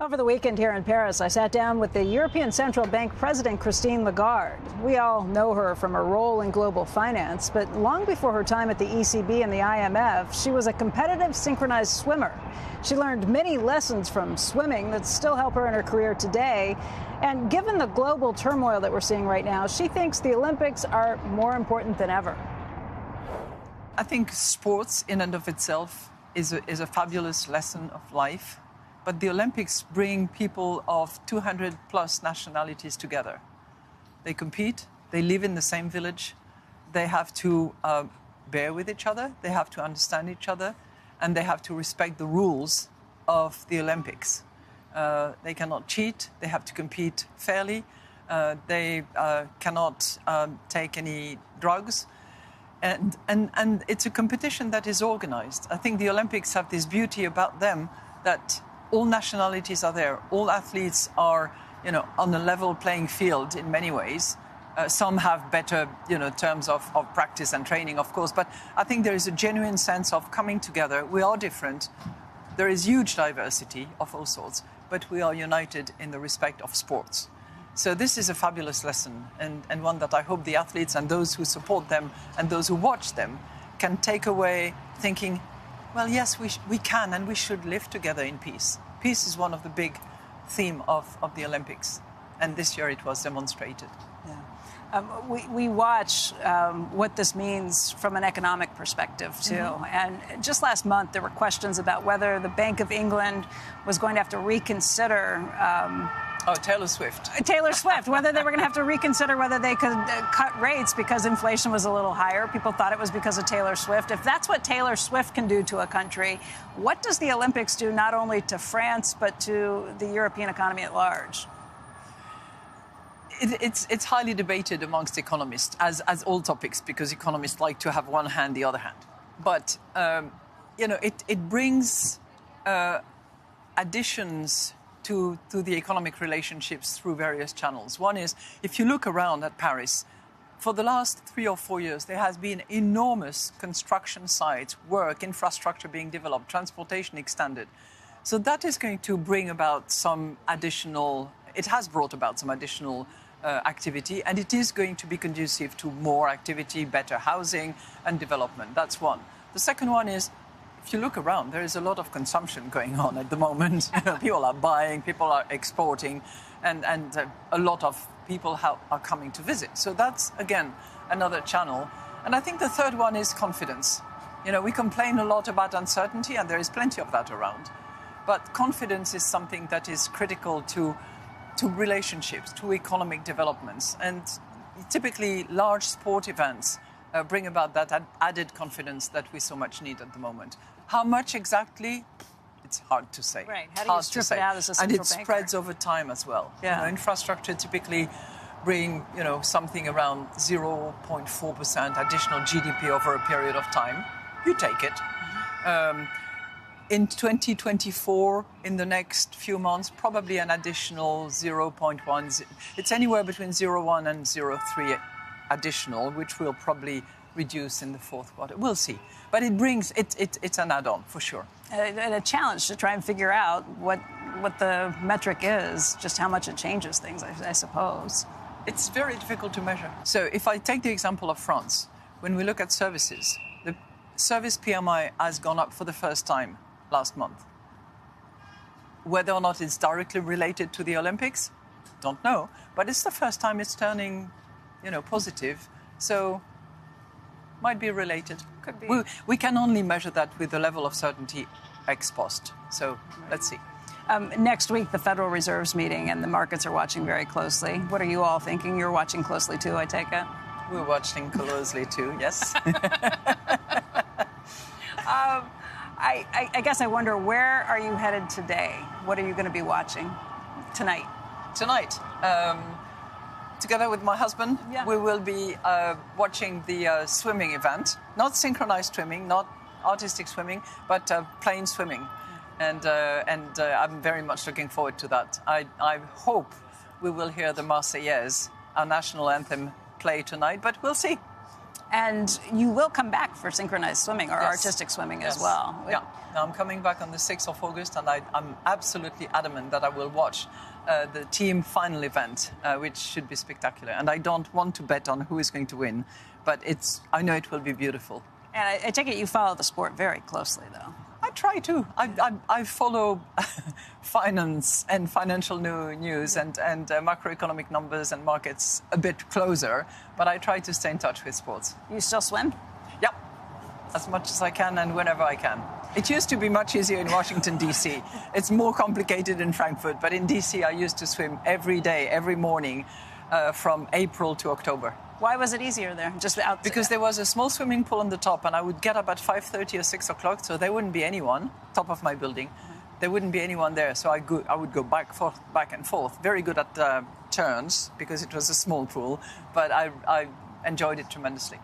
Over the weekend here in Paris, I sat down with the European Central Bank President Christine Lagarde. We all know her from her role in global finance, but long before her time at the ECB and the IMF, she was a competitive synchronized swimmer. She learned many lessons from swimming that still help her in her career today. And given the global turmoil that we're seeing right now, she thinks the Olympics are more important than ever. I think sports in and of itself is a fabulous lesson of life. But the Olympics bring people of 200 plus nationalities together. They compete, they live in the same village, they have to bear with each other, they have to understand each other, and they have to respect the rules of the Olympics. They cannot cheat, they have to compete fairly, they cannot take any drugs. And it's a competition that is organized. I think the Olympics have this beauty about them that all nationalities are there. All athletes are, on a level playing field in many ways. Some have better, terms of practice and training, of course. But I think there is a genuine sense of coming together. We are different. There is huge diversity of all sorts, but we are united in the respect of sports. So this is a fabulous lesson, and one that I hope the athletes and those who support them and those who watch them can take away thinking, well, yes, we can and we should live together in peace. Peace is one of the big themes of the Olympics, and this year it was demonstrated. Yeah. We watch what this means from an economic perspective, too. Mm-hmm. And just last month, there were questions about whether the Bank of England was going to have to reconsider Taylor Swift. Taylor Swift, whether they were going to have to reconsider whether they could cut rates because inflation was a little higher. People thought it was because of Taylor Swift. If that's what Taylor Swift can do to a country, what does the Olympics do not only to France, but to the European economy at large? It's highly debated amongst economists, as all topics, because economists like to have one hand, the other hand. But, it brings additions to the economic relationships through various channels. One is, if you look around at Paris, for the last 3 or 4 years, there has been enormous construction sites, work, infrastructure being developed, transportation extended. So that is going to bring about some additional, it has brought about some additional activity, and it is going to be conducive to more activity, better housing and development. That's one. The second one is, if you look around, there is a lot of consumption going on at the moment. People are buying, people are exporting, and a lot of people are coming to visit. So that's, again, another channel. And I think the third one is confidence. We complain a lot about uncertainty, and there is plenty of that around. But confidence is something that is critical to relationships, to economic developments. And typically, large sport events bring about that added confidence that we so much need at the moment. How much exactly? It's hard to say. Right. How do you strip it out as a central banker? And it spreads over time as well. Yeah. Infrastructure typically bring, something around 0.4% additional GDP over a period of time. You take it. Mm-hmm. In 2024, in the next few months, probably an additional 0.1. It's anywhere between 0.1 and 0.3 additional, which will probably reduce in the fourth quarter. We'll see. But it's an add-on, for sure. And a challenge to try and figure out what the metric is, just how much it changes things, I suppose. It's very difficult to measure. So if I take the example of France, when we look at services, the service PMI has gone up for the first time last month. Whether or not it's directly related to the Olympics, don't know. But it's the first time it's turning positive, so might be related. Could be. We can only measure that with the level of certainty ex post. So let's see. Next week, the Federal Reserve's meeting, and the markets are watching very closely. What are you all thinking? You're watching closely too, I take it? We're watching closely too, yes. I guess I wonder, where are you headed today? What are you going to be watching tonight? Tonight. Together with my husband, we will be watching the swimming event. Not synchronized swimming, not artistic swimming, but plain swimming. And I'm very much looking forward to that. I hope we will hear the Marseillaise, our national anthem, play tonight, but we'll see. And you will come back for synchronized swimming or Yes. artistic swimming Yes. as well. Yeah, now I'm coming back on the 6th of August, and I'm absolutely adamant that I will watch the team final event, which should be spectacular. And I don't want to bet on who is going to win, but I know it will be beautiful. And I take it you follow the sport very closely, though. I try to. I follow finance and financial news and macroeconomic numbers and markets a bit closer, but I try to stay in touch with sports. You still swim? Yep, as much as I can and whenever I can. It used to be much easier in Washington, D.C. It's more complicated in Frankfurt, but in D.C. I used to swim every day, every morning, from April to October. Why was it easier there? Just out Because there was a small swimming pool on the top, and I would get up at 5:30 or 6 o'clock, so there wouldn't be anyone, top of my building. There wouldn't be anyone there, so I would go back and forth. Very good at turns, because it was a small pool, but I enjoyed it tremendously.